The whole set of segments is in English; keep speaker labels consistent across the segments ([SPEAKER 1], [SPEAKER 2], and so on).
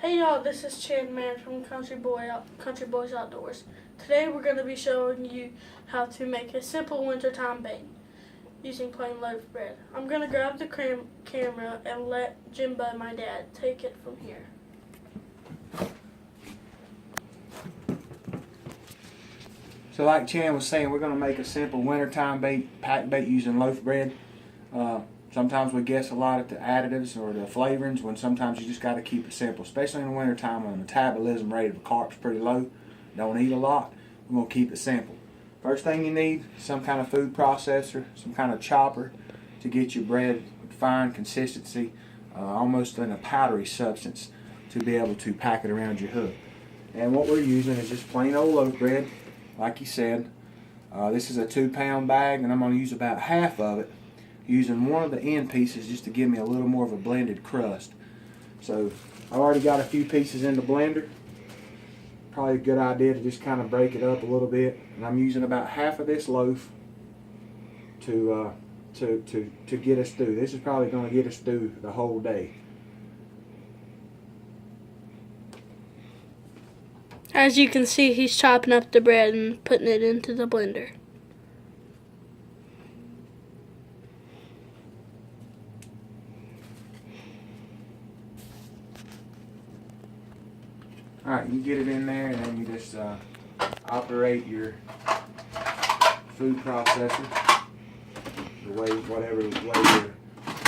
[SPEAKER 1] Hey y'all, this is Chan Man from Country Boys Outdoors. Today we're going to be showing you how to make a simple wintertime bait using plain loaf bread. I'm going to grab the camera and let Jimbo, my dad, take it from here.
[SPEAKER 2] So like Chan was saying, we're going to make a simple wintertime pack bait using loaf bread. Sometimes we guess a lot at the additives or the flavorings when sometimes you just got to keep it simple, especially in the wintertime when the metabolism rate of carp's pretty low, don't eat a lot. We're going to keep it simple. First thing you need, some kind of food processor, some kind of chopper to get your bread fine consistency, almost in a powdery substance to be able to pack it around your hook. And what we're using is just plain old loaf bread, like you said. This is a 2-pound bag and I'm going to use about half of it, using one of the end pieces just to give me a little more of a blended crust. So I've already got a few pieces in the blender. Probably a good idea to just kind of break it up a little bit. And I'm using about half of this loaf to get us through. This is probably going to get us through the whole day.
[SPEAKER 1] As you can see, he's chopping up the bread and putting it into the blender.
[SPEAKER 2] Alright, you get it in there and then you just operate your food processor whatever way your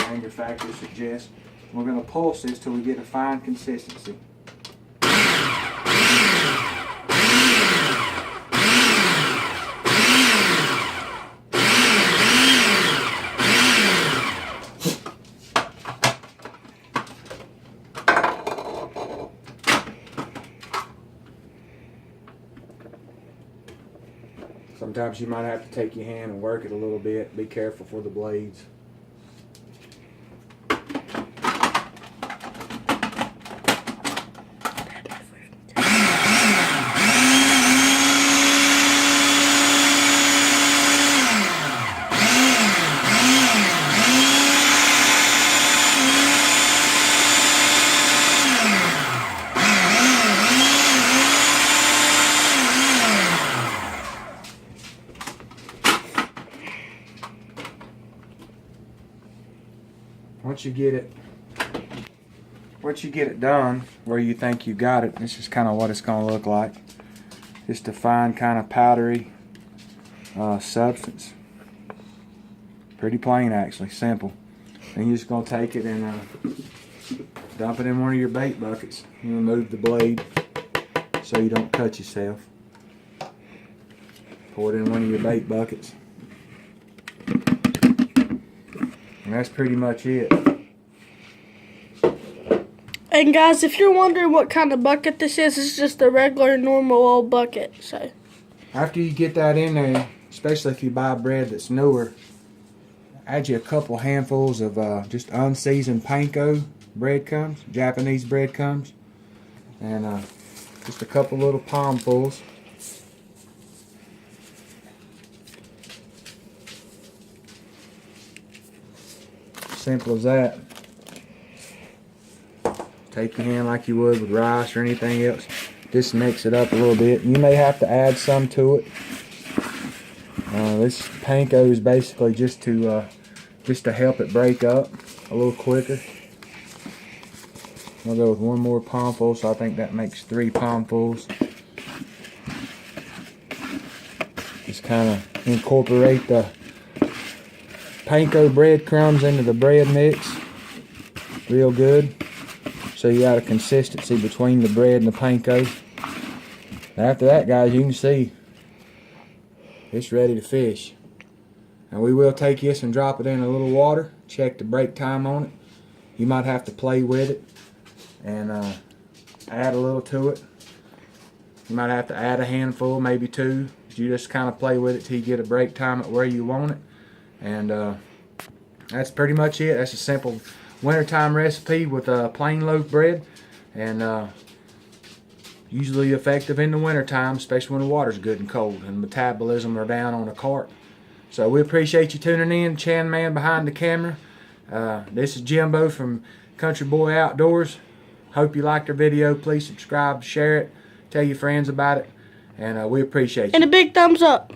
[SPEAKER 2] manufacturer suggests. We're going to pulse this till we get a fine consistency. Sometimes you might have to take your hand and work it a little bit. Be careful for the blades. Once you get it done where you think you got it, this is kind of what it's going to look like. Just a fine kind of powdery substance. Pretty plain actually, simple. And you're just going to take it and dump it in one of your bait buckets. You remove the blade so you don't cut yourself. Pour it in one of your bait buckets. And that's pretty much it.
[SPEAKER 1] And guys, if you're wondering what kind of bucket this is, it's just a regular, normal old bucket. So
[SPEAKER 2] after you get that in there, especially if you buy bread that's newer, add you a couple handfuls of just unseasoned panko breadcrumbs, Japanese breadcrumbs, and just a couple little palmfuls. Simple as that. Take your hand like you would with rice or anything else. Just mix it up a little bit. You may have to add some to it. This panko is basically just to help it break up a little quicker. I'll go with one more palmful, so I think that makes 3 palmfuls. Just kind of incorporate the panko breadcrumbs into the bread mix real good, so you got a consistency between the bread and the panko. After that, guys, you can see it's ready to fish. And we will take this and drop it in a little water, check the break time on it. You might have to play with it and add a little to it. You might have to add a handful, maybe 2. You just kind of play with it till you get a break time at where you want it. And that's pretty much it. That's a simple wintertime recipe with plain loaf bread, and usually effective in the wintertime, especially when the water's good and cold and metabolism are down on a carp. So we appreciate you tuning in. Chan Man behind the camera. This is Jimbo from Country Boy Outdoors. Hope you liked our video. Please subscribe, share it, tell your friends about it, and we appreciate you.
[SPEAKER 1] And a big thumbs up.